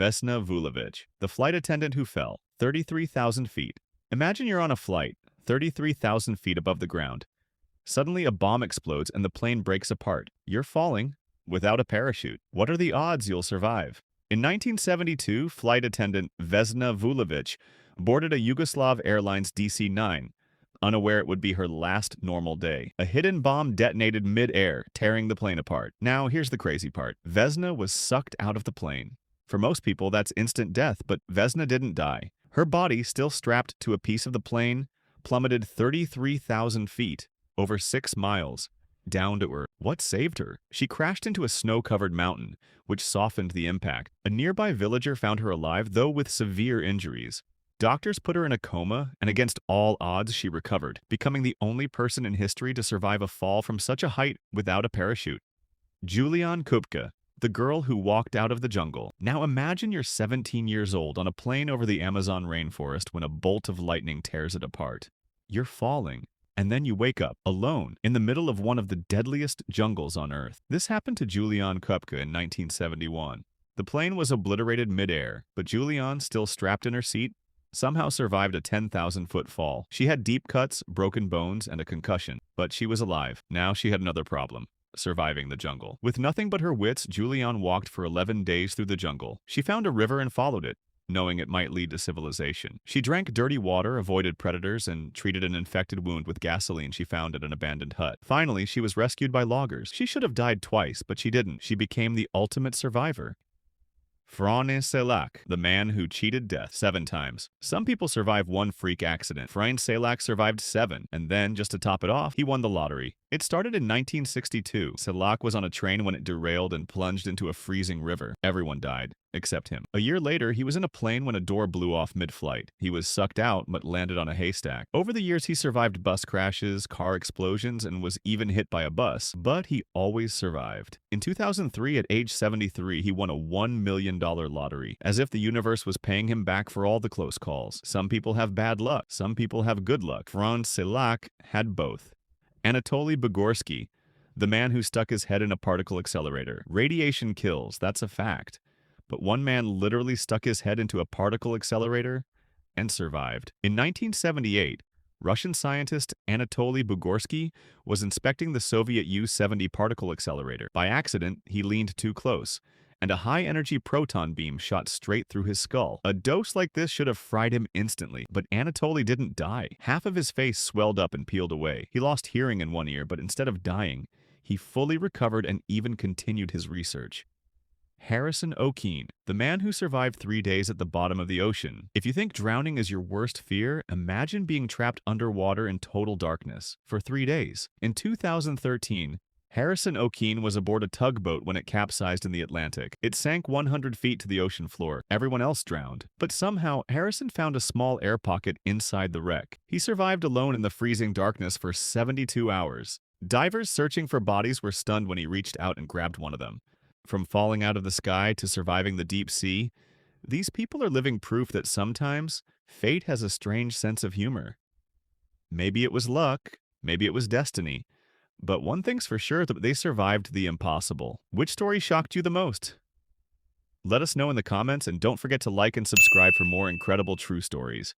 Vesna Vulovic, the flight attendant who fell 33,000 feet. Imagine you're on a flight 33,000 feet above the ground. Suddenly, a bomb explodes and the plane breaks apart. You're falling without a parachute. What are the odds you'll survive? In 1972, flight attendant Vesna Vulovic boarded a Yugoslav Airlines DC-9, unaware it would be her last normal day. A hidden bomb detonated mid-air, tearing the plane apart. Now, here's the crazy part. Vesna was sucked out of the plane. For most people, that's instant death, but Vesna didn't die. Her body, still strapped to a piece of the plane, plummeted 33,000 feet, over 6 miles, down to Earth. What saved her? She crashed into a snow-covered mountain, which softened the impact. A nearby villager found her alive, though with severe injuries. Doctors put her in a coma, and against all odds, she recovered, becoming the only person in history to survive a fall from such a height without a parachute. Julian Kupka, the girl who walked out of the jungle. Now imagine you're 17 years old on a plane over the Amazon rainforest when a bolt of lightning tears it apart. You're falling, and then you wake up, alone, in the middle of one of the deadliest jungles on Earth. This happened to Julian Kupka in 1971. The plane was obliterated mid-air, but Julian, still strapped in her seat, somehow survived a 10,000-foot fall. She had deep cuts, broken bones, and a concussion, but she was alive. Now she had another problem: surviving the jungle. With nothing but her wits, Julian walked for 11 days through the jungle. She found a river and followed it, knowing it might lead to civilization. She drank dirty water, avoided predators, and treated an infected wound with gasoline she found at an abandoned hut. Finally, she was rescued by loggers. She should have died twice, but she didn't. She became the ultimate survivor. Frane Selak, the man who cheated death 7 times. Some people survive one freak accident. Frane Selak survived 7, and then, just to top it off, he won the lottery. It started in 1962. Selak was on a train when it derailed and plunged into a freezing river. Everyone died, except him. A year later, he was in a plane when a door blew off mid-flight. He was sucked out, but landed on a haystack. Over the years, he survived bus crashes, car explosions, and was even hit by a bus, but he always survived. In 2003, at age 73, he won a $1 million lottery, as if the universe was paying him back for all the close calls. Some people have bad luck, some people have good luck. Frane Selak had both. Anatoly Bugorsky, the man who stuck his head in a particle accelerator. Radiation kills, that's a fact. But one man literally stuck his head into a particle accelerator and survived. In 1978, Russian scientist Anatoly Bugorsky was inspecting the Soviet U-70 particle accelerator. By accident, he leaned too close, and a high-energy proton beam shot straight through his skull. A dose like this should have fried him instantly, but Anatoly didn't die. Half of his face swelled up and peeled away. He lost hearing in one ear, but instead of dying, he fully recovered and even continued his research. Harrison O'Keefe, the man who survived 3 days at the bottom of the ocean. If you think drowning is your worst fear, imagine being trapped underwater in total darkness for 3 days. In 2013, Harrison O'Keefe was aboard a tugboat when it capsized in the Atlantic. It sank 100 feet to the ocean floor. Everyone else drowned. But somehow, Harrison found a small air pocket inside the wreck. He survived alone in the freezing darkness for 72 hours. Divers searching for bodies were stunned when he reached out and grabbed one of them. From falling out of the sky to surviving the deep sea, these people are living proof that sometimes fate has a strange sense of humor. Maybe it was luck, maybe it was destiny, but one thing's for sure, that they survived the impossible. Which story shocked you the most? Let us know in the comments, and don't forget to like and subscribe for more incredible true stories.